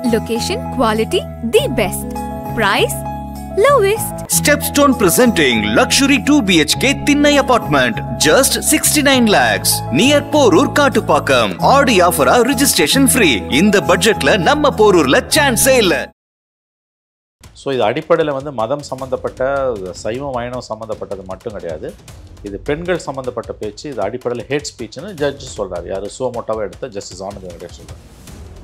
Location, quality, the best. Price, lowest. Stepstone presenting luxury 2 BHK Thinnai apartment, just 69 lakhs. Near Porur Kattupakam. Audi offer registration free. In the budget la namma Porurla chance illa. So இது அடிப்படையில் வந்து மதம் சம்மந்தப்பட்ட சைவம் வைணவம் சம்மந்தப்பட்டது மட்டும் கிடையாது. இது பெண்கள் சம்மந்தப்பட்ட பேச்சு. இது அடிப்படையில் ஹேட் ஸ்பீச்னு ஜட்ஜ் சொல்கிறார். யார் சுவமோட்டாவாக எடுத்த ஜஸ்டிஸ் ஆனந்த் வெங்கடேஷ் சொல்கிறார்.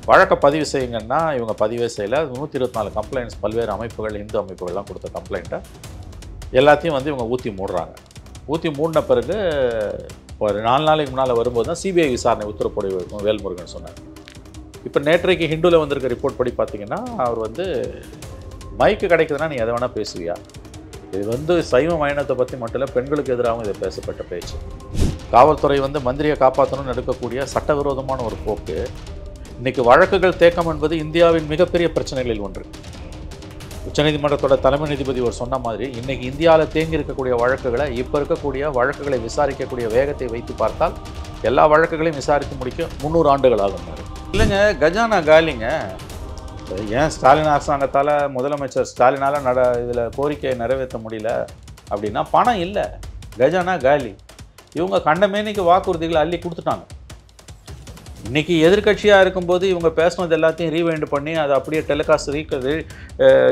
வழக்கை பதிவு செய்யுங்கன்னா இவங்க பதிவே செய்யலை. 124 கம்ப்ளைண்ட்ஸ் பல்வேறு அமைப்புகள், இந்து அமைப்புகள்லாம் கொடுத்த கம்ப்ளைண்ட்டை எல்லாத்தையும் வந்து இவங்க ஊற்றி மூடின பிறகு ஒரு 4 நாளைக்கு முன்னால் வரும்போது தான் சிபிஐ விசாரணை உத்தரப்படி இருக்கும் வேல்முருகன் சொன்னார். இப்போ நேற்றைக்கு ஹிந்துவில் வந்திருக்க ரிப்போர்ட் படி பார்த்தீங்கன்னா அவர் வந்து மைக்கு கிடைக்குதுன்னா நீ எதை வேணால் பேசுவியா? இது வந்து சைவ வைணவத்தை பற்றி மட்டும் இல்லை, பெண்களுக்கு எதிராகவும் இதை பேசப்பட்ட பேச்சு. காவல்துறை வந்து மந்திரியை காப்பாற்றணும்னு எடுக்கக்கூடிய சட்டவிரோதமான ஒரு போக்கு. இன்றைக்கி வழக்குகள் தேக்கம் என்பது இந்தியாவின் மிகப்பெரிய பிரச்சனைகளில் ஒன்று. உச்சநீதிமன்றத்தோட தலைமை நீதிபதி ஒரு சொன்ன மாதிரி இன்றைக்கி இந்தியாவில் தேங்கி இருக்கக்கூடிய வழக்குகளை, இப்போ இருக்கக்கூடிய வழக்குகளை விசாரிக்கக்கூடிய வேகத்தை வைத்து பார்த்தால் எல்லா வழக்குகளையும் விசாரித்து முடிக்க 300 ஆண்டுகள் ஆகும். இல்லைங்க, கஜானா காலிங்க. ஏன் ஸ்டாலின் அரசாங்கத்தால், முதலமைச்சர் ஸ்டாலினால் இதில் கோரிக்கையை நிறைவேற்ற முடியல அப்படின்னா பணம் இல்லை, கஜானா காலி. இவங்க கண்டமேனிக்கு வாக்குறுதிகளை அள்ளி கொடுத்துட்டாங்க. இன்றைக்கி எதிர்கட்சியாக இருக்கும்போது இவங்க பேசுனது எல்லாத்தையும் ரீவைண்ட் பண்ணி அதை அப்படியே டெலிகாஸ்ட்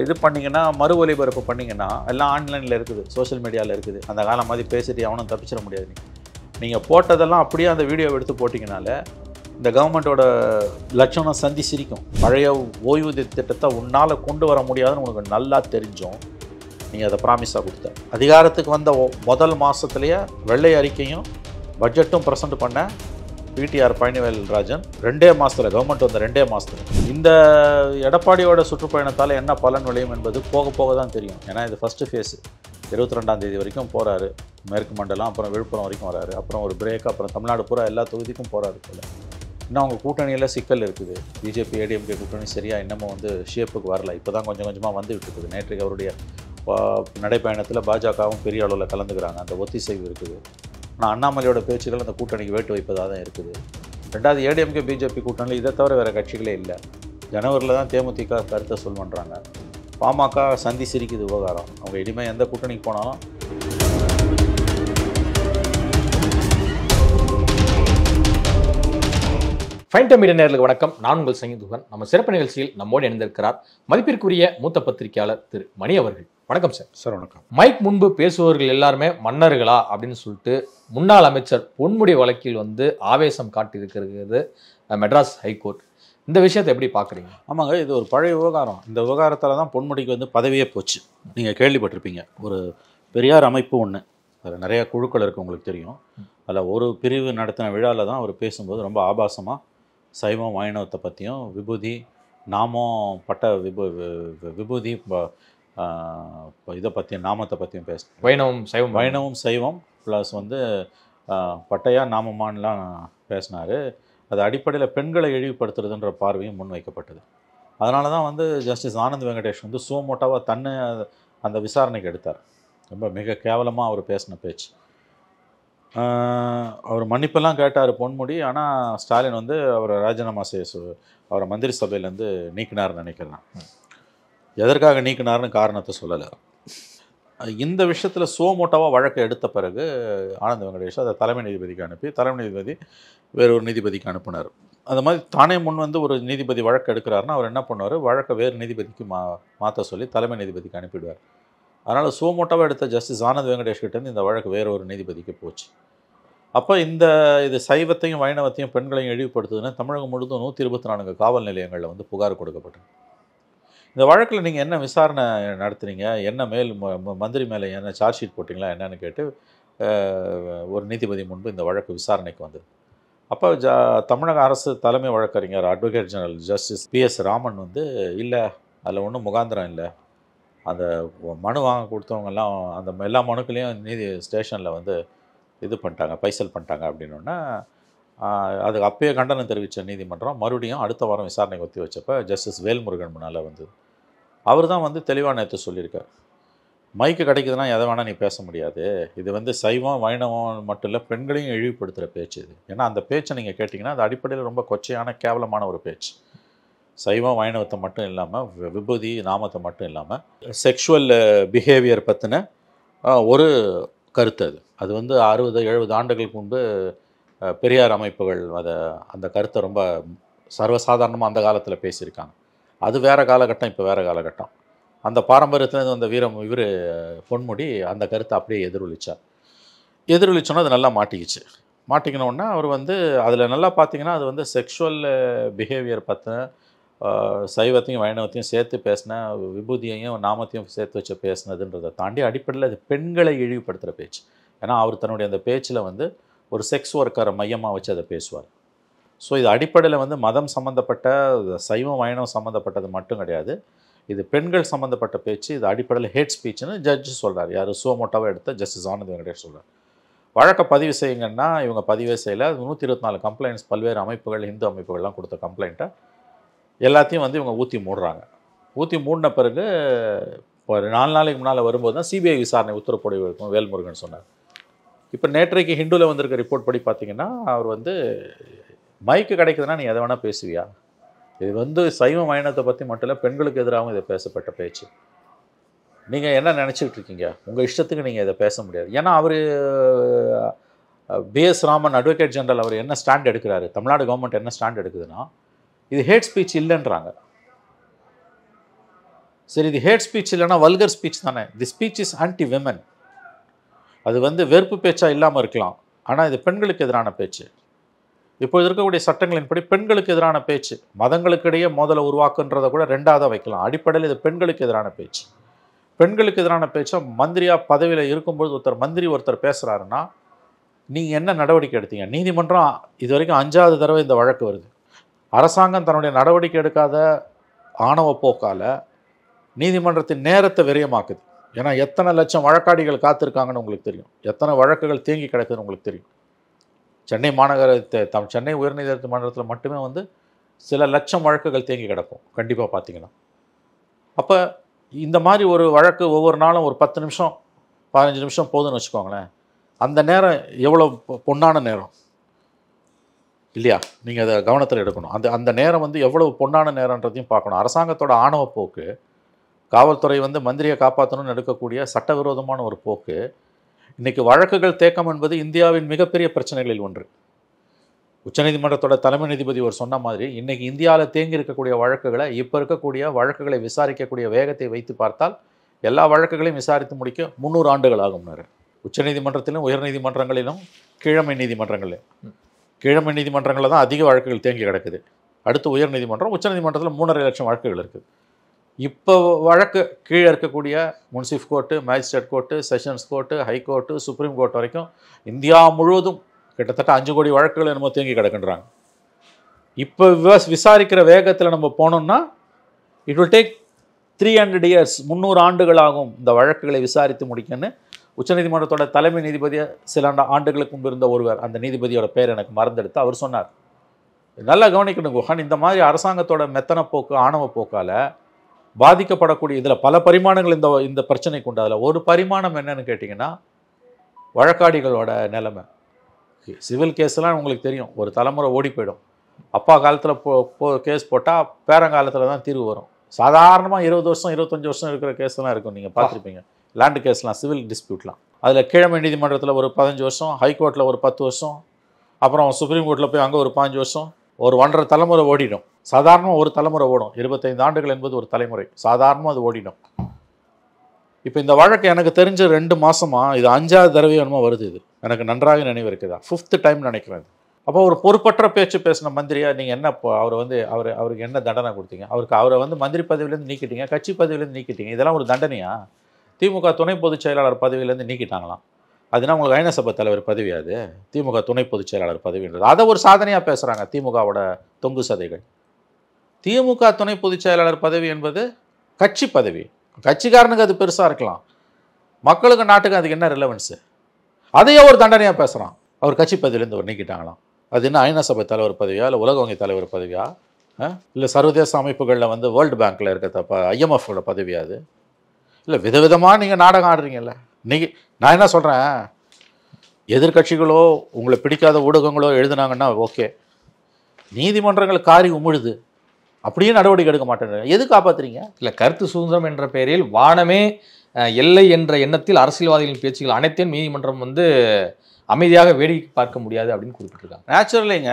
இது பண்ணிங்கன்னா, மறு ஒலிபரப்பு பண்ணிங்கன்னா எல்லாம் ஆன்லைனில் இருக்குது, சோஷியல் மீடியாவில் இருக்குது. அந்த காலம் மாதிரி பேசிட்டு எவனும் தப்பிச்சிட முடியாது. நீங்கள் போட்டதெல்லாம் அப்படியே அந்த வீடியோவை எடுத்து போட்டிங்கனால இந்த கவர்மெண்ட்டோட லட்சணம் சந்தி சிரிக்கும். பழைய ஓய்வூதிய திட்டத்தை உன்னால் கொண்டு வர முடியாதுன்னு உனக்கு நல்லா தெரிஞ்சோம். நீங்கள் அதை ப்ராமிஸாக கொடுத்த அதிகாரத்துக்கு வந்த முதல் மாதத்துலேயே வெள்ளை அறிக்கையும் பட்ஜெட்டும் ப்ரெசென்ட் பண்ண பிடிஆர் பழனிவேல் ராஜன் 2 மாதத்தில், கவர்மெண்ட் வந்த 2 மாதத்தில் இந்த எடப்பாடியோட சுற்றுப்பயணத்தால் என்ன பலன் விளையும் என்பது போக போக தான் தெரியும். ஏன்னா இது ஃபஸ்ட்டு ஃபேஸு. 22ஆம் தேதி வரைக்கும் போகிறாரு மேற்கு மண்டலம், அப்புறம் விழுப்புரம் வரைக்கும் வராரு, அப்புறம் ஒரு பிரேக், அப்புறம் தமிழ்நாடு பூரா எல்லா தொகுதிக்கும் போகிறாரு போல. இன்னும் அவங்க கூட்டணியில் சிக்கல் இருக்குது. பிஜேபி ஏடிஎம்கே கூட்டணி சரியாக இன்னமும் வந்து ஷேப்புக்கு வரல. இப்போ தான் கொஞ்சம் கொஞ்சமாக வந்துகிட்டு இருக்குது. நேற்றைக்கு அவருடைய நடைப்பயணத்தில் பாஜகவும் பெரிய அளவில் கலந்துக்கிறாங்க. அந்த ஒத்திசைவு இருக்குது. ஆனால் அண்ணாமலையோட பேச்சுகள் அந்த கூட்டணிக்கு வேட்டு வைப்பதாக தான் இருக்குது. 2வது ஏடிஎம்கே பிஜேபி கூட்டணியில் இதை தவிர வேறு கட்சிகளே இல்லை. ஜனவரியில் தான் தேமுதிக கருத்தை சொல் பண்ணுறாங்க. பாமக சந்தி சிரிக்குது விவகாரம். அவங்க இனிமேல் எந்த கூட்டணிக்கு போனாலும் ஃபைன் டைம் மீடியா நேயர்களுக்கு வணக்கம். நான் உங்கள் சங்கீதுகன். நம்ம சிறப்பு நிகழ்ச்சியில் நம்மோடு இணைந்திருக்கிறார் மதிப்பிற்குரிய மூத்த பத்திரிகையாளர் திரு மணி அவர்கள். வணக்கம் சார். சார் வணக்கம். மைக் முன்பு பேசுபவர்கள் எல்லாருமே மன்னர்களா அப்படின்னு சொல்லிட்டு முன்னாள் அமைச்சர் பொன்முடி வழக்கில் வந்து ஆவேசம் காட்டியிருக்கிறது மெட்ராஸ் ஹைகோர்ட். இந்த விஷயத்தை எப்படி பார்க்குறீங்க? ஆமாங்க, இது ஒரு பழைய விவகாரம். இந்த விவகாரத்தில் தான் பொன்முடிக்கு வந்து பதவியே போச்சு. நீங்கள் கேள்விப்பட்டிருப்பீங்க. ஒரு பெரியார் அமைப்பு ஒன்று, அதில் நிறைய குழுக்கள் இருக்குது, உங்களுக்கு தெரியும். அதில் ஒரு பிரிவு நடத்தின விழாவில் தான் அவர் பேசும்போது ரொம்ப ஆபாசமாக சைவம் வைணவத்தை பற்றியும் விபூதி நாமம் பட்ட விபூதி இதை பற்றியும் நாமத்தை பற்றியும் பேசினார். வைணவம் சைவம் ப்ளஸ் வந்து பட்டையா நாமமானலாம் பேசினார். அது அடிப்படையில் பெண்களை இழிவுபடுத்துறதுன்ற பார்வையும் முன்வைக்கப்பட்டது. அதனால தான் வந்து ஜஸ்டிஸ் ஆனந்த் வெங்கடேஷ் வந்து சுவமோட்டாவாக அந்த விசாரணைக்கு எடுத்தார். ரொம்ப மிக கேவலமாக அவர் பேசின பேச்சு. அவர் மன்னிப்பெல்லாம் கேட்டார் பொன்முடி. ஆனால் ஸ்டாலின் வந்து அவரை ராஜினாமா அவரை மந்திரி சபையிலேருந்து நீக்கினார்னு நினைக்கிறேன். எதற்காக நீக்கினார்னு காரணத்தை சொல்லலை. இந்த விஷயத்தில் சுவமோட்டாவாக வழக்கை எடுத்த பிறகு ஆனந்த் வெங்கடேஷ் அதை தலைமை நீதிபதிக்கு அனுப்பி, தலைமை நீதிபதி வேறொரு நீதிபதிக்கு அனுப்பினார். அது மாதிரி தானே முன் வந்து ஒரு நீதிபதி வழக்கு எடுக்கிறாருன்னா அவர் என்ன பண்ணுவார், வழக்கை வேறு நீதிபதிக்கு மாற்ற சொல்லி தலைமை நீதிபதிக்கு அனுப்பிடுவார். அதனால் சுவமோட்டாவாக எடுத்த ஜஸ்டிஸ் ஆனந்த் வெங்கடேஷ் கிட்டேருந்து இந்த வழக்கு வேறு ஒரு நீதிபதிக்கு போச்சு. அப்போ இது சைவத்தையும் வைணவத்தையும் பெண்களையும் இழிவுபடுத்துதுன்னு தமிழகம் முழுவதும் 124 காவல் நிலையங்களில் வந்து புகார் கொடுக்கப்பட்டது. இந்த வழக்கில் நீங்கள் என்ன விசாரணை நடத்துனீங்க, என்ன மந்திரி மேலே என்ன சார்ஜ் ஷீட் போட்டிங்களா என்னன்னு கேட்டு ஒரு நீதிபதி முன்பு இந்த வழக்கு விசாரணைக்கு வந்தது. அப்போ தமிழக அரசு தலைமை வழக்கறிஞர் advocate general justice PS Raman வந்து இல்லை, அதில் ஒன்றும் முகாந்திரம் இல்லை, அந்த மனு வாங்க கொடுத்தவங்கெல்லாம் அந்த எல்லா மனுக்களையும் நீதி ஸ்டேஷனில் வந்து இது பண்ணிட்டாங்க, பைசல் பண்ணிட்டாங்க அப்படின்னோன்னா அதுக்கு அப்பயே கண்டனம் தெரிவித்த நீதிமன்றம் மறுபடியும் அடுத்த வாரம் விசாரணைக்கு ஒத்தி வச்சப்போ ஜஸ்டிஸ் வேல்முருகன் முன்னால் வந்து அவர் தான் வந்து தெளிவான நேற்று சொல்லியிருக்கார். மைக்கு கிடைக்குதுன்னா எதை வேணால் நீ பேச முடியாது, இது வந்து சைவம் வைணவம் மட்டும் இல்லை பெண்களையும் இழிவுபடுத்துகிற பேச்சு இது. ஏன்னா அந்த பேச்சை நீங்கள் கேட்டிங்கன்னா அது அடிப்படையில் ரொம்ப கொச்சையான கேவலமான ஒரு பேச்சு. சைவம் வைணவத்தை மட்டும் இல்லாமல் விபூதி நாமத்தை மட்டும் இல்லாமல் செக்ஷுவல் பிஹேவியர் பற்றின ஒரு கருத்து அது வந்து 60-70 ஆண்டுகளுக்கு முன்பு பெரியார் அமைப்புகள் அந்த கருத்தை ரொம்ப சர்வசாதாரணமாக அந்த காலத்தில் பேசியிருக்காங்க. அது வேறு காலகட்டம், இப்போ வேறு காலகட்டம். அந்த பாரம்பரியத்துலேருந்து வந்த இவர் பொன்முடி அந்த கருத்தை அப்படியே எதிரொலிச்சோன்னா அது நல்லா மாட்டிக்கணுன்னா அவர் வந்து அதில் நல்லா பார்த்தீங்கன்னா அது வந்து செக்ஷுவல் பிஹேவியர் பற்றின சைவத்தையும் வைணவத்தையும் சேர்த்து பேசின, விபூதியையும் நாமத்தையும் சேர்த்து வச்சு பேசினதுன்றதை தாண்டி அடிப்படையில் அது பெண்களை இழிவுபடுத்துகிற பேச்சு. ஏன்னா அவர் தன்னுடைய அந்த பேச்சில் வந்து ஒரு செக்ஸ் ஒர்க்கரை மையமாக வச்சு அதை பேசுவார். ஸோ இது அடிப்படையில் வந்து மதம் சம்மந்தப்பட்ட சைவம் வைணவம் சம்மந்தப்பட்டது மட்டும் கிடையாது, இது பெண்கள் சம்மந்தப்பட்ட பேச்சு. இது அடிப்படையில் ஹேட் ஸ்பீச்சுன்னு ஜட்ஜு சொல்கிறார். யார் சுவமோட்டாவை எடுத்த ஜஸ்டிஸ் ஆனந்த் வெங்கடேஷ் சொல்கிறார். வழக்கை பதிவு செய்யுங்கன்னா இவங்க பதிவே செய்யலை. 124 கம்ப்ளைண்ட்ஸ் பல்வேறு அமைப்புகள், இந்து அமைப்புகள்லாம் கொடுத்த கம்ப்ளைண்ட்டை எல்லாத்தையும் வந்து இவங்க ஊற்றி மூடின பிறகு இப்போ 4 நாளைக்கு முன்னால் வரும்போது தான் சிபிஐ விசாரணை உத்தரப்பொழிவு இருக்கும் வேல்முருகன் சொன்னார். இப்போ நேற்றைக்கு ஹிந்துவில் வந்திருக்க ரிப்போர்ட் படி பார்த்தீங்கன்னா அவர் வந்து மைக்கு கிடைக்குதுன்னா நீ எதை வேணால் பேசுவியா, இது வந்து சைவ வைணவத்தை பற்றி மட்டும் இல்லை பெண்களுக்கு எதிராகவும் இதை பேசப்பட்ட பேச்சு. நீங்கள் என்ன நினச்சிக்கிட்டு இருக்கீங்க, உங்கள் இஷ்டத்துக்கு நீங்கள் இதை பேச முடியாது. ஏன்னா அவர் பிஎஸ் ராமன் அட்வொகேட் ஜெனரல் அவர் என்ன ஸ்டாண்ட் எடுக்கிறாரு, தமிழ்நாடு கவர்மெண்ட் என்ன ஸ்டாண்ட் எடுக்குதுன்னா இது ஹேட் ஸ்பீச் இல்லைன்றாங்க. சரி, இது ஹேட் ஸ்பீச் இல்லைன்னா வல்கர் ஸ்பீச் தானே. தி ஸ்பீச் இஸ் ஆன்டி விமன். அது வந்து வெறுப்பு பேச்சாக இல்லாமல் இருக்கலாம், ஆனால் இது பெண்களுக்கு எதிரான பேச்சு. இப்போது இருக்கக்கூடிய சட்டங்களின்படி பெண்களுக்கு எதிரான பேச்சு மதங்களுக்கிடையே மோதலை உருவாக்குன்றதை கூட ரெண்டாவதாக வைக்கலாம். அடிப்படையில் இது பெண்களுக்கு எதிரான பேச்சு. பெண்களுக்கு எதிரான பேச்சை மந்திரியாக பதவியில் இருக்கும்போது மந்திரி ஒருத்தர் பேசுகிறாருன்னா நீங்கள் என்ன நடவடிக்கை எடுத்தீங்க? நீதிமன்றம் இது வரைக்கும் 5வது தடவை இந்த வழக்கு வருது. அரசாங்கம் தன்னுடைய நடவடிக்கை எடுக்காத ஆணவ போக்கால் நீதிமன்றத்தின் நேரத்தை விரயமாக்குது. ஏன்னா எத்தனை லட்சம் வழக்காடிகள் காத்திருக்காங்கன்னு உங்களுக்கு தெரியும், எத்தனை வழக்குகள் தேங்கி கிடக்குதுன்னு உங்களுக்கு தெரியும். சென்னை சென்னை உயர்நீதிமன்றத்தில் மட்டுமே வந்து சில லட்சம் வழக்குகள் தேங்கி கிடக்கும் கண்டிப்பாக பார்த்தீங்கன்னா. அப்போ இந்த மாதிரி ஒரு வழக்கு ஒவ்வொரு நாளும் ஒரு 10 நிமிஷம் 15 நிமிஷம் போதுன்னு வச்சுக்கோங்களேன். அந்த நேரம் எவ்வளோ பொன்னான நேரம் இல்லையா? நீங்கள் அதை கவனத்தில் எடுக்கணும். அந்த நேரம் வந்து எவ்வளவு பொன்னான நேரன்றதையும் பார்க்கணும். அரசாங்கத்தோட ஆணவ போக்கு, காவல்துறை வந்து மந்திரியை காப்பாற்றணும்னு எடுக்கக்கூடிய சட்டவிரோதமான ஒரு போக்கு, இன்றைக்கி வழக்குகள் தேக்கம் என்பது இந்தியாவின் மிகப்பெரிய பிரச்சனைகளில் ஒன்று. உச்சநீதிமன்றத்தோட தலைமை நீதிபதி ஒரு சொன்ன மாதிரி இன்றைக்கி இந்தியாவில் தேங்கி இருக்கக்கூடிய வழக்குகளை, இப்போ இருக்கக்கூடிய வழக்குகளை விசாரிக்கக்கூடிய வேகத்தை வைத்து பார்த்தால் எல்லா வழக்குகளையும் விசாரித்து முடிக்க 300 ஆண்டுகள் ஆகும்னாரு. உச்சநீதிமன்றத்திலும் உயர்நீதிமன்றங்களிலும் கீழமை நீதிமன்றங்களில் தான் அதிக வழக்குகள் தேங்கி கிடக்குது. அடுத்து உயர்நீதிமன்றம், உச்சநீதிமன்றத்தில் 3.5 லட்சம் வழக்குகள் இருக்குது. இப்போ வழக்கு கீழே இருக்கக்கூடிய munsif court, magistrate court, sessions court, high court, supreme court வரைக்கும் இந்தியா முழுவதும் கிட்டத்தட்ட 5 கோடி வழக்குகள் என்னமோ தேங்கி கிடக்குன்றாங்க. இப்போ விசாரிக்கிற வேகத்தில் நம்ம போனோம்னா இட் வில் டேக் 300 இயர்ஸ், 300 ஆண்டுகள் ஆகும் இந்த வழக்குகளை விசாரித்து முடிக்கன்னு உச்சநீதிமன்றத்தோட தலைமை நீதிபதியை சில ஆண்டுகளுக்கு முன்பு இருந்த ஒருவர், அந்த நீதிபதியோட பேர் எனக்கு மறந்தெடுத்து, அவர் சொன்னார், நல்லா கவனிக்கணும் குஹான், இந்த மாதிரி அரசாங்கத்தோட மெத்தன போக்கு, ஆணவ போக்கால் பாதிக்கப்படக்கூடிய இதில் பல பரிமாணங்கள் இந்த பிரச்சனைக்கு உண்டு. அதில் ஒரு பரிமாணம் என்னன்னு கேட்டிங்கன்னா வழக்காடிகளோட நிலைமை. சிவில் கேஸ்லாம் உங்களுக்கு தெரியும், ஒரு தலைமுறை ஓடி போயிடும். அப்பா காலத்தில் கேஸ் போட்டால் பேரங்காலத்தில் தான் தீர்வு வரும். சாதாரணமாக 20 வருஷம் 25 வருஷம் இருக்கிற கேஸ்லாம் இருக்கும், நீங்கள் பார்த்துருப்பீங்க. லேண்டு கேஸ்லாம், சிவில் டிஸ்பியூட்லாம். அதில் கீழமை நீதிமன்றத்தில் ஒரு 15 வருஷம், ஹைகோர்ட்டில் ஒரு 10 வருஷம், அப்புறம் சுப்ரீம் கோர்ட்டில் போய் அங்கே ஒரு 5 வருஷம், ஒரு 1.5 தலைமுறை ஓடிடும். சாதாரணமாக ஒரு தலைமுறை ஓடும். 25 ஆண்டுகள் என்பது ஒரு தலைமுறை, சாதாரணமாக அது ஓடிடும். இப்போ இந்த வழக்கு எனக்கு தெரிஞ்ச 2 மாதமாக இது 5வது தடவை என்னமோ வருது. இது எனக்கு நன்றாக நினைவு இருக்குதா, 5th டைம் நினைக்கிறேன். அப்போ ஒரு பொறுப்பற்ற பேச்சு பேசின மந்திரியா நீங்கள் என்ன அவருக்கு என்ன தண்டனை கொடுத்தீங்க? அவரை வந்து மந்திரி பதவியிலேருந்து நீக்கிட்டீங்க, கட்சி பதவியிலேருந்து நீக்கிட்டீங்க. இதெல்லாம் ஒரு தண்டனையா? திமுக துணை பொதுச் செயலாளர் பதவியிலேருந்து நீக்கிட்டாங்களாம். அதுனா உங்களுக்கு ஐநா சபை தலைவர் பதவியாது, திமுக துணை பொதுச் செயலாளர் பதவின்றது. அதை ஒரு சாதனையாக பேசுகிறாங்க திமுகவோட தொங்கு சதைகள். திமுக துணை பொதுச் செயலாளர் பதவி என்பது கட்சி பதவி, கட்சிக்காரனுக்கு அது பெருசாக இருக்கலாம், மக்களுக்கு நாட்டுக்கு அதுக்கு என்ன ரிலவன்ஸு? அதையே ஒரு தண்டனையாக பேசுகிறான். அவர் கட்சி பதவியிலேருந்து ஒரு நீக்கிட்டாங்களாம். அது என்ன ஐநா சபை தலைவர் பதவியா, இல்லை உலக வங்கி தலைவர் பதவியா, இல்லை சர்வதேச அமைப்புகளில் வந்து வேர்ல்டு பேங்க்கில் இருக்க IMFோட பதவியா? அது இல்லை, விதவிதமாக நீங்கள் நாடகம் ஆடுறீங்கல்ல. நான் என்ன சொல்கிறேன், எதிர்கட்சிகளோ உங்களை பிடிக்காத ஊடகங்களோ எழுதுனாங்கன்னா ஓகே, நீதிமன்றங்கள் காரி உமிழுது, அப்படியே நடவடிக்கை எடுக்க மாட்டேன். எது காப்பாத்துறீங்க? இல்லை, கருத்து சுதந்திரம் என்ற பெயரில் வானமே எல்லை என்ற எண்ணத்தில் அரசியல்வாதிகளின் பேச்சுகள் அனைத்தையும் நீதிமன்றம் வந்து அமைதியாக வேடிக்கை பார்க்க முடியாது அப்படின்னு குறிப்பிட்டிருக்காங்க. நேச்சுரலிங்க,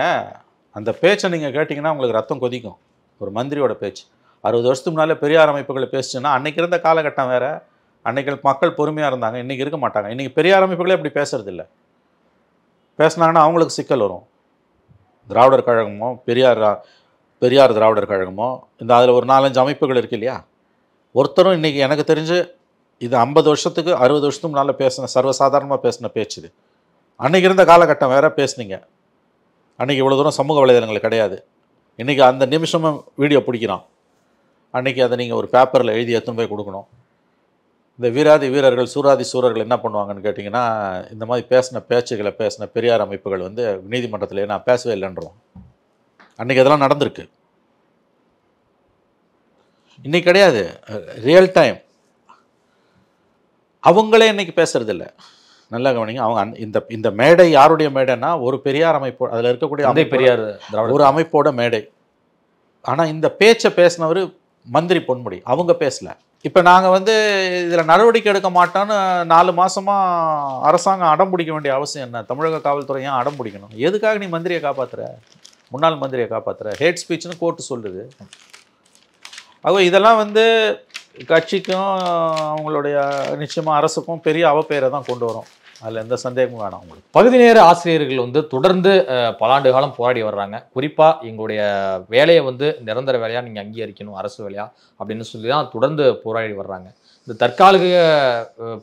அந்த பேச்சை நீங்கள் கேட்டிங்கன்னா உங்களுக்கு ரத்தம் கொதிக்கும். ஒரு மந்திரியோட பேச்சு 60 வருஷத்துக்கு முன்னாலே பெரியார் அமைப்புகளை பேசுச்சுன்னா அன்றைக்கி இருந்த காலகட்டம் வேறு, அன்றைக்கி மக்கள் பொறுமையாக இருந்தாங்க, இன்றைக்கி இருக்க மாட்டாங்க. இன்றைக்கி பெரியார் அமைப்புகளே அப்படி பேசுறதில்ல. பேசுனாங்கன்னா அவங்களுக்கு சிக்கல் வரும். திராவிடர் கழகமோ பெரியார் திராவிடர் கழகமோ இந்த அதில் ஒரு 4-5 அமைப்புகள் இருக்குது இல்லையா, ஒருத்தரும் இன்றைக்கி எனக்கு தெரிஞ்சு இது 50 வருஷத்துக்கு 60 வருஷத்துக்கு முன்னால் பேசின சர்வசாதாரணமாக பேசின பேச்சு இது. அன்றைக்கி இருந்த காலகட்டம் வேறு பேசுனீங்க. அன்றைக்கி இவ்வளோ தூரம் சமூக வலைதளங்கள் கிடையாது. இன்றைக்கி அந்த நிமிஷமும் வீடியோ பிடிக்கிறான். அன்றைக்கி அதை நீங்கள் ஒரு பேப்பரில் எழுதி எடுத்துன்னு போய் கொடுக்கணும். இந்த வீராதி வீரர்கள் சூராதி சூரர்கள் என்ன பண்ணுவாங்கன்னு கேட்டிங்கன்னா, இந்த மாதிரி பேசின பெரியார் அமைப்புகள் வந்து நீதிமன்றத்தில் நான் பேசவே இல்லைன்றோம். அன்றைக்கி அதெல்லாம் நடந்திருக்கு. இன்றைக்கி கிடையாது. ரியல் டைம் அவங்களே இன்றைக்கி பேசுறதில்ல. நல்லா கவனிங்க. அவங்க இந்த மேடை யாருடைய மேடைன்னா ஒரு பெரியார் அமைப்பு, அதில் இருக்கக்கூடிய பெரியார் ஒரு அமைப்போட மேடை. ஆனால் இந்த பேச்சை பேசினவர் மந்திரி பொன்முடி, அவங்க பேசல. இப்போ நாங்கள் வந்து இதில் நடவடிக்கை எடுக்க மாட்டோன்னு 4 மாதமாக அரசாங்கம் அடம் பிடிக்க வேண்டிய அவசியம் என்ன? தமிழக காவல்துறை ஏன் அடம் பிடிக்கணும்? எதுக்காக நீ மந்திரியை காப்பாற்றுற, முன்னாள் மந்திரியை காப்பாற்றுற? ஹேட் ஸ்பீச்னு கோர்ட்டு சொல்லுது. ஆக இதெல்லாம் வந்து கட்சிக்கும் அவங்களுடைய நிச்சயமாக அரசுக்கும் பெரிய அவப்பெயரை தான் கொண்டு வரும். அதில் எந்த சந்தேகமும் வேணாம். உங்களுக்கு பகுதி நேர ஆசிரியர்கள் வந்து தொடர்ந்து பல ஆண்டு காலம் போராடி வர்றாங்க. குறிப்பாக எங்களுடைய வேலையை வந்து நிரந்தர வேலையாக நீங்கள் அங்கீகரிக்கணும், அரசு வேலையா அப்படின்னு சொல்லி தான் தொடர்ந்து போராடி வர்றாங்க. இந்த தற்காலிக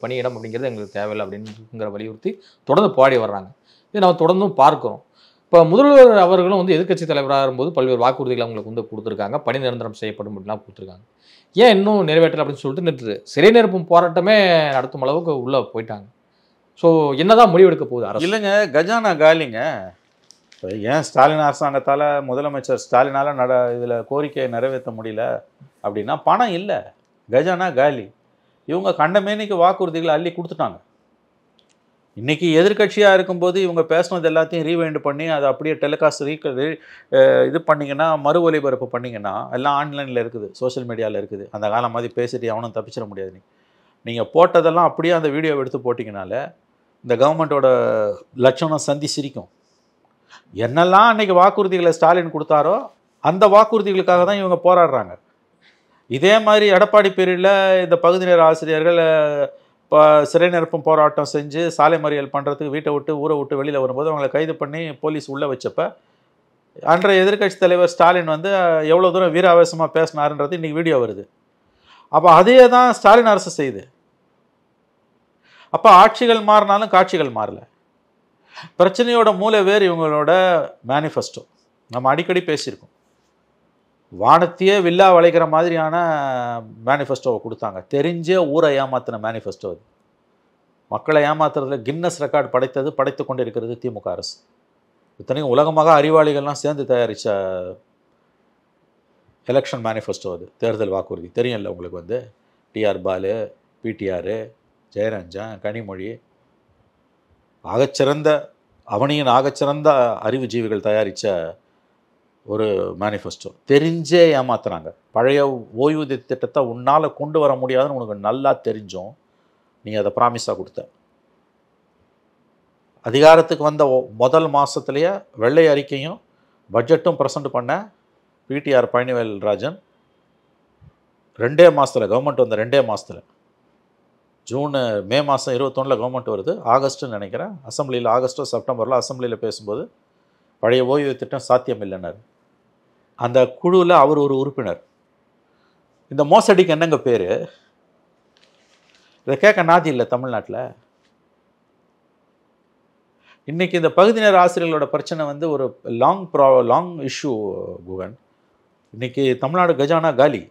பணியிடம் அப்படிங்கிறது எங்களுக்கு தேவையில்லை அப்படிங்கிற வலியுறுத்தி தொடர்ந்து போராடி வர்றாங்க. இது நம்ம தொடர்ந்தும் பார்க்குறோம். இப்போ முதல்வர் அவர்களும் வந்து எதிர்க்கட்சி தலைவராக இருக்கும்போது பல்வேறு வாக்குறுதிகள் அவங்களுக்கு வந்து கொடுத்துருக்காங்க. பணி நிரந்தரம் செய்யப்படும் அப்படின்லாம் கொடுத்துருக்காங்க. ஏன் இன்னும் நிறைவேற்றலை அப்படின்னு சொல்லிட்டு நேற்று சிறை நிரப்பும் போராட்டமே நடத்தும் அளவுக்கு உள்ளே போயிட்டாங்க. ஸோ என்னதான் முடிவெடுக்க போகுது அரசு? இல்லைங்க, கஜானா காலிங்க. இப்போ ஏன் ஸ்டாலின் அரசாங்கத்தால் முதலமைச்சர் ஸ்டாலினால் இதில் கோரிக்கையை நிறைவேற்ற முடியல அப்படின்னா பணம் இல்லை, கஜானா காலி. இவங்க கண்டமேனிக்கு வாக்குறுதிகளை அள்ளி கொடுத்துட்டாங்க. இன்றைக்கி எதிர்கட்சியாக இருக்கும்போது இவங்க பேசுனது எல்லாத்தையும் ரீவைண்ட் பண்ணி அதை அப்படியே டெலிகாஸ்ட் இது பண்ணிங்கன்னா, மறு ஒலிபரப்பு பண்ணிங்கன்னா எல்லாம் ஆன்லைனில் இருக்குது, சோஷியல் மீடியாவில் இருக்குது. அந்த காலம் மாதிரி பேசிட்டு எவனும் தப்பிச்சிட முடியாது. நீங்கள் போட்டதெல்லாம் அப்படியே அந்த வீடியோவை எடுத்து போட்டிங்கனால இந்த கவர்மெண்ட்டோட லட்சணம் சந்தி சிரிக்கும். என்னெல்லாம் அன்றைக்கி வாக்குறுதிகளை ஸ்டாலின் கொடுத்தாரோ அந்த வாக்குறுதிகளுக்காக தான் இவங்க போராடுறாங்க. இதே மாதிரி எடப்பாடி பீரியடில் இந்த பகுதி நேர ஆசிரியர்கள் இப்போ சிறை நிரப்பும் போராட்டம் செஞ்சு சாலை மறியல் பண்ணுறதுக்கு வீட்டை விட்டு ஊரை விட்டு வெளியில் வரும்போது அவங்களை கைது பண்ணி போலீஸ் உள்ளே வச்சப்போ அன்றைய எதிர்க்கட்சி தலைவர் ஸ்டாலின் வந்து எவ்வளோ தூரம் வீராவேசமாக பேசினாருன்றது இன்றைக்கி வீடியோ வருது. அப்போ அதே தான் ஸ்டாலின் அரசு செய்யுது. அப்போ ஆட்சிகள் மாறினாலும் காட்சிகள் மாறல. பிரச்சனையோட மூளை வேறு இவங்களோட மேனிஃபெஸ்டோ. நம்ம அடிக்கடி பேசியிருக்கோம். வானத்தையே வில்லா வளைக்கிற மாதிரியான மேனிஃபெஸ்டோவை கொடுத்தாங்க. தெரிஞ்சே ஊரை ஏமாத்தின மேனிஃபெஸ்டோ அது. மக்களை ஏமாத்துறதுல கின்னஸ் ரெக்கார்டு படைத்து கொண்டு இருக்கிறது திமுக அரசு. இத்தனைக்கும் உலகமாக அறிவாளிகள்லாம் சேர்ந்து தயாரித்த எலெக்ஷன் மேனிஃபெஸ்டோ அது, தேர்தல் வாக்குறுதி. தெரியும்ல உங்களுக்கு வந்து டிஆர் பாலு, பிடிஆர், ஜெயரஞ்சன், கனிமொழி, அவனியின் ஆகச்சிறந்த அறிவுஜீவிகள் தயாரித்த ஒரு மேனிஃபெஸ்டோ. தெரிஞ்சே ஏமாத்துறாங்க. பழைய ஓய்வூதிய திட்டத்தை உன்னால் கொண்டு வர முடியாதுன்னு உனக்கு நல்லா தெரிஞ்சும் நீ அதை ப்ராமிஸாக கொடுத்த. அதிகாரத்துக்கு வந்த முதல் மாதத்துலேயே வெள்ளை அறிக்கையும் பட்ஜெட்டும் ப்ரெசென்ட் பண்ண பிடிஆர் பழனிவேல் ராஜன் 2 மாதத்தில் கவர்மெண்ட் வந்த 2 மாதத்தில் மே மாதம் 21 கவர்மெண்ட் வருது. ஆகஸ்ட்டுன்னு நினைக்கிறேன். அசம்பிளியில் ஆகஸ்ட்டோ செப்டம்பரில் அசம்பிளியில் பேசும்போது பழைய ஓய்வு திட்டம் சாத்தியம் இல்லைன்னாரு. அந்த குழுவில் அவர் ஒரு உறுப்பினர். இந்த மோசடிக்கு என்னங்க பேர்? இதை கேட்க நாதி இல்லை தமிழ்நாட்டில். இன்றைக்கி இந்த பகுதி நேர ஆசிரியர்களோட பிரச்சனை வந்து ஒரு லாங் இஷ்யூ குகன். இன்றைக்கி தமிழ்நாடு கஜானா காலி.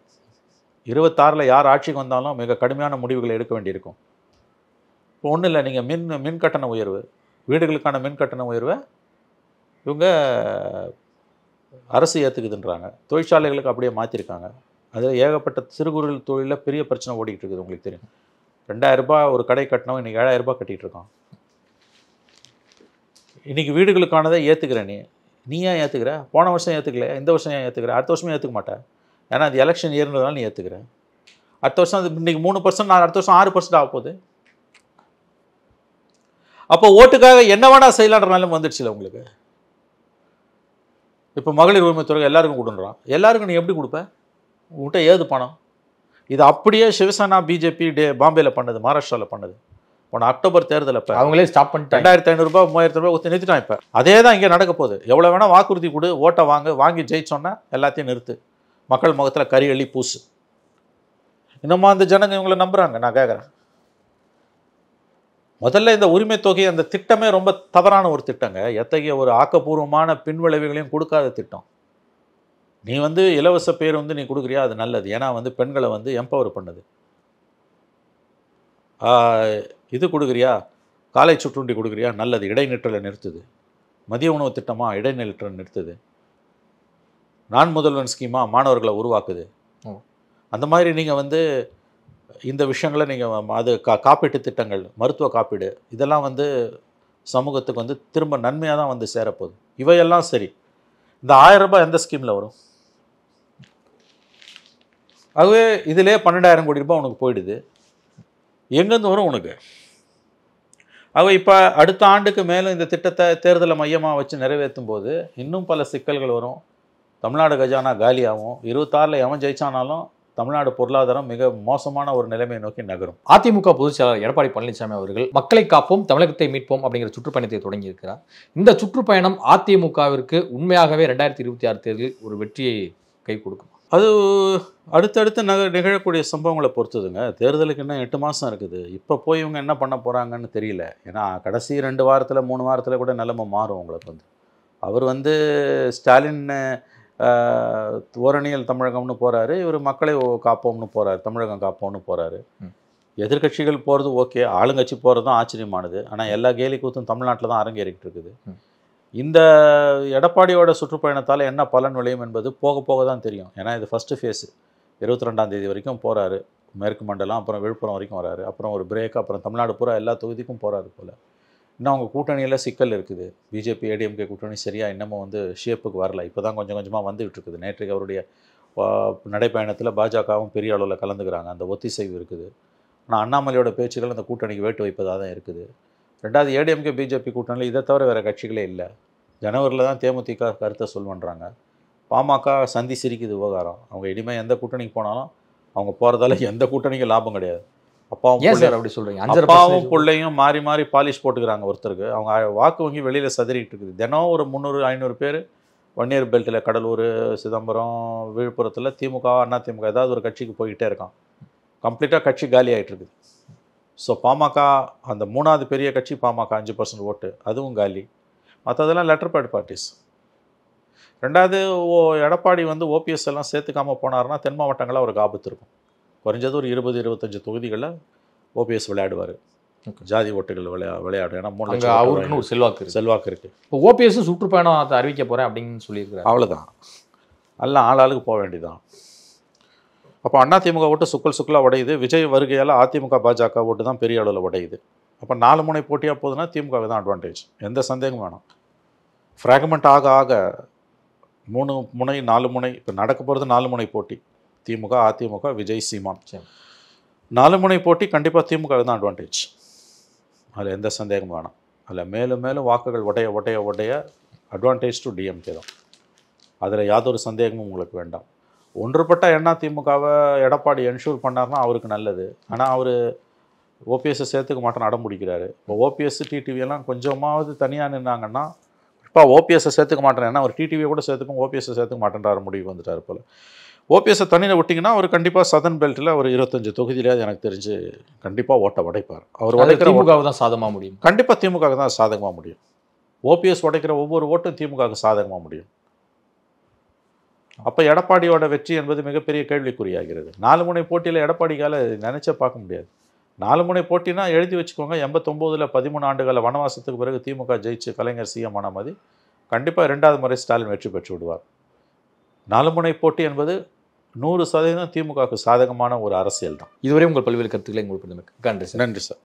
26 யார் ஆட்சிக்கு வந்தாலும் மிக கடுமையான முடிவுகளை எடுக்க வேண்டியிருக்கும். இப்போ ஒன்றும் இல்லை, நீங்கள் மின் கட்டண உயர்வு, வீடுகளுக்கான மின் கட்டண உயர்வை இவங்க அரசு ஏற்றுக்குதுன்றாங்க. தொழிற்சாலைகளுக்கு அப்படியே மாற்றிருக்காங்க. அதில் ஏகப்பட்ட சிறு குறு தொழிலில் பெரிய பிரச்சனை ஓடிக்கிட்டு இருக்குது. உங்களுக்கு தெரியும், 2000 ரூபாய் ஒரு கடை கட்டணம் இன்றைக்கி 7000 ரூபாய் கட்டிகிட்டு இருக்கான். இன்றைக்கி வீடுகளுக்கானதை ஏற்றுக்கிற நீ ஏன் ஏற்றுக்கிற? போன வருஷம் ஏற்றுக்கல, இந்த வருஷம் ஏன் ஏற்றுக்கிற? அடுத்த வருஷமே ஏற்றுக்க மாட்டேன். ஏன்னா அது எலெக்ஷன் இயர்ன்றதுனால நீ ஏற்றுக்கிற. அடுத்த வருஷம் அது இன்றைக்கி 3%, நான் அடுத்த வருஷம் 6% ஆக போகுது. அப்போ ஓட்டுக்காக என்ன வேணா செய்யலான்ற நிலைமை வந்துடுச்சுல உங்களுக்கு. இப்போ மகளிர் உரிமை தொகை எல்லாருக்கும் கொடுன்றான். எல்லாருக்கும் நீ எப்படி கொடுப்ப? உங்கள்கிட்ட ஏது பணம்? இது அப்படியே சிவசேனா பிஜேபி பாம்பேல பண்ணது, மகாராஷ்டிராவில் பண்ணது. போன அக்டோபர் தேர்தல் அப்போ அவங்களே ஸ்டாப் பண்ணிட்டு 2500 ரூபாய் 3000 ரூபாய் ஒத்து நிறுத்திட்டான். இப்போ அதே தான் இங்கே நடக்க போகுது. எவ்வளோ வேணால் வாக்குறுதி கொடு, ஓட்டை வாங்கி ஜெயிச்சோன்னா எல்லாத்தையும் நிறுத்து, மக்கள் முகத்தில் கறி அள்ளி பூசு. இன்னுமா அந்த ஜனங்க இவங்களை நம்புகிறாங்க? நான் கேட்குறேன். முதல்ல இந்த உரிமை தொகை அந்த திட்டமே ரொம்ப தவறான ஒரு திட்டங்க. எத்தகைய ஒரு ஆக்கப்பூர்வமான பின்விளைவுகளையும் கொடுக்காத திட்டம். நீ இலவச பேர் நீ கொடுக்குறியா, அது நல்லது. ஏன்னா பெண்களை எம்பவர் பண்ணுது. இது கொடுக்குறியா, காலை சுற்றுண்டி கொடுக்குறியா, நல்லது. இடைநிற்றலை நிறுத்துது. மதிய உணவு திட்டமா இடைநிற்றலை நிறுத்துது. நான் முதல்வன் ஸ்கீமா மாணவர்களை உருவாக்குது. அந்த மாதிரி நீங்கள் இந்த விஷயங்களை நீங்கள் அது காப்பீட்டு திட்டங்கள், மருத்துவ காப்பீடு, இதெல்லாம் சமூகத்துக்கு திரும்ப நன்மையாக தான் சேரப்போகுது. இவையெல்லாம் சரி. இந்த 1000 ரூபாய் எந்த ஸ்கீமில் வரும்? ஆகவே இதிலே 12,000 கோடி ரூபாய் உனக்கு போயிடுது. எங்கேருந்து வரும் உனக்கு? ஆகவே இப்போ அடுத்த ஆண்டுக்கு மேலும் இந்த திட்டத்தை தேர்தலை மையமாக வச்சு நிறைவேற்றும் போது இன்னும் பல சிக்கல்கள் வரும். தமிழ்நாடு கஜானா காலியாகும். 26ல் எவன் ஜெயிச்சானாலும் தமிழ்நாடு பொருளாதாரம் மிக மோசமான ஒரு நிலைமையை நோக்கி நகரும். அதிமுக பொதுச் செயலாளர் எடப்பாடி பழனிசாமி அவர்கள் மக்களை காப்போம், தமிழகத்தை மீட்போம் அப்படிங்கிற சுற்றுப்பயணத்தை தொடங்கி இருக்கிறார். இந்த சுற்றுப்பயணம் அதிமுகவிற்கு உண்மையாகவே 2026 தேர்தலில் ஒரு வெற்றியை கை கொடுக்கும்? அது அடுத்தடுத்து நிகழக்கூடிய சம்பவங்களை பொறுத்ததுங்க. தேர்தலுக்கு இன்னும் 8 மாதம் இருக்குது. இப்போ போய் இவங்க என்ன பண்ண போகிறாங்கன்னு தெரியல. ஏன்னா கடைசி 2 வாரத்தில் 3 வாரத்தில் கூட நிலைமை மாறும் உங்களுக்கு. அவர் ஸ்டாலின் ஓரணியல் தமிழகம்னு போகிறாரு, இவர் மக்களை காப்போம்னு போகிறாரு, தமிழகம் காப்போம்னு போகிறாரு. எதிர்கட்சிகள் போகிறது ஓகே, ஆளுங்கட்சி போகிறது தான் ஆச்சரியமானது. ஆனால் எல்லா கேலி கூத்தும் தமிழ்நாட்டில் தான் அரங்கேறிக்கிட்டு இருக்குது. இந்த எடப்பாடியோட சுற்றுப்பயணத்தால் என்ன பலன் விளையும் என்பது போக போக தான் தெரியும். ஏன்னா இது ஃபஸ்ட்டு ஃபேஸு. 22ஆம் தேதி வரைக்கும் போகிறாரு மேற்கு மண்டலம், அப்புறம் விழுப்புரம் வரைக்கும் வராரு, அப்புறம் ஒரு பிரேக், அப்புறம் தமிழ்நாடு பூரா எல்லா தொகுதிக்கும் போகிறாரு போல். இன்னும் அவங்க கூட்டணியில் சிக்கல் இருக்குது. பிஜேபி ஏடிஎம்கே கூட்டணி சரியாக இன்னமும் ஷேப்புக்கு வரல. இப்போ தான் கொஞ்சம் கொஞ்சமாக வந்துகிட்டு இருக்குது. நேற்றுக்கு அவருடைய நடைப்பயணத்தில் பாஜகவும் பெரிய அளவில் கலந்துக்கிறாங்க. அந்த ஒத்திசைவு இருக்குது. ஆனால் அண்ணாமலையோட பேச்சுகள் அந்த கூட்டணிக்கு வேட்டு வைப்பதாக தான் இருக்குது. ரெண்டாவது, ஏடிஎம்கே பிஜேபி கூட்டணியில் இதை தவிர வேறு கட்சிகளே இல்லை. ஜனவரியில் தான் தேமுதிக கருத்தை சொல்லுன்றாங்க. பாமக சந்தி சிரிக்குது விவகாரம். அவங்க இனிமேல் எந்த கூட்டணிக்கு போனாலும் அவங்க போகிறதால எந்த கூட்டணிக்கும் லாபம் கிடையாது. அப்பாவும் பிள்ளையும் மாறி மாறி பாலிஷ் போட்டுக்கிறாங்க ஒருத்தருக்கு. அவங்க வாக்கு வங்கி வெளியில் சதறிட்டு இருக்குது. தினம் ஒரு 300-500 பேர் வன்னியர் பெல்ட்டில், கடலூர், சிதம்பரம், விழுப்புரத்தில் திமுக அதிமுக ஏதாவது ஒரு கட்சிக்கு போய்கிட்டே இருக்கான். கம்ப்ளீட்டாக கட்சி காலி ஆகிட்டு இருக்குது. ஸோ பாமக அந்த 3வது பெரிய கட்சி பாமக 5% ஓட்டு, அதுவும் காலி. மற்றதெல்லாம் லெட்டர் பேட் பார்ட்டிஸ். ரெண்டாவது, எடப்பாடி ஓபிஎஸ் எல்லாம் சேர்த்துக்காமல் போனார்னா தென் மாவட்டங்களில் அவருக்கு ஆபத்து இருக்கும். குறைஞ்சது ஒரு 20-25 தொகுதிகளில் ஓபிஎஸ் விளையாடுவார். ஜாதி ஓட்டுகள் விளையாடும். ஏன்னா 3 லட்சம் அவருக்குன்னு ஒரு செல்வாக்கு இருக்குது. இப்போ ஓபிஎஸ் சுற்றுப்பயணம் அதை அறிவிக்க போகிறேன் அப்படின்னு சொல்லியிருக்காரு. அவ்வளோதான், எல்லாம் ஆளாளுக்கு போக வேண்டியதான். அப்போ அதிமுக ஓட்டு சுக்கலாக உடையுது. விஜய் வருகையால் அதிமுக பாஜக ஓட்டு தான் பெரிய அளவில் உடையுது. அப்போ 4 முனை போட்டியாக போகுதுன்னா திமுகவுக்கு தான் அட்வான்டேஜ். எந்த சந்தேகம் வேணும். ஃப்ராக்மெண்ட் ஆக ஆக 3 முனை 4 முனை, இப்போ நடக்க போகிறது 4 முனை போட்டி. திமுக, அதிமுக, விஜய், சீமான் 4 முனை போட்டி. கண்டிப்பாக திமுக தான் அட்வான்டேஜ். அதில் எந்த சந்தேகம் வேணாம். அதில் மேலும் மேலும் வாக்குகள் உடைய அட்வான்டேஜ் டு டிஎம்கே தான். அதில் யாதொரு சந்தேகமும் உங்களுக்கு வேண்டாம். ஒன்றுபட்ட அதிமுகவை எடப்பாடி என்ஷூர் பண்ணார்னா அவருக்கு நல்லது. ஆனால் அவர் ஓபிஎஸ்ஸை சேர்த்துக்க மாட்டேன்னு அடம் பிடிக்கிறாரு. இப்போ ஓபிஎஸ் டிடிவியெல்லாம் கொஞ்சமாவது தனியாக நின்னாங்கன்னா, இப்போ ஓபிஎஸ்ஸை சேர்த்துக்க மாட்டேன், ஏன்னா அவர் டிடிவியை கூட சேர்த்துக்கும், ஓபிஎஸ்ஸை சேர்த்துக்க மாட்டேன்றாரு முடிவுக்கு வந்துட்டார் போல். ஓபிஎஸ்ஸை தனியில் விட்டிங்கன்னா அவர் கண்டிப்பாக சதன் பெல்ட்டில் ஒரு 25 தொகுதியிலேயே எனக்கு தெரிஞ்சு கண்டிப்பாக ஓட்டை உடைப்பார். அவர் உடைக்கிற திமுக தான் சாதகமாக முடியும். கண்டிப்பாக திமுக தான் சாதகமாக முடியும். ஓபிஎஸ் உடைக்கிற ஒவ்வொரு ஓட்டும் திமுகவுக்கு சாதகமாக முடியும். அப்போ எடப்பாடியோட வெற்றி என்பது மிகப்பெரிய கேள்விக்குறியாகிறது. 4 முனை போட்டியில் எடப்பாடிக்கால நினச்சே பார்க்க முடியாது. 4 முனை போட்டினா எழுதி வச்சுக்கோங்க. 89ல் 13 ஆண்டுகால வனவாசத்துக்கு பிறகு திமுக ஜெயிச்சு கலைஞர் சிஎம் ஆன மாதிரி கண்டிப்பாக 2வது முறை ஸ்டாலின் வெற்றி பெற்று விடுவார். 4 முனை போட்டி என்பது 100% திமுகவுக்கு சாதகமான ஒரு அரசியல் தான். இதுவரை உங்கள் பல்வேறு கருத்துக்களை உங்களுக்கு நன்றி சார்.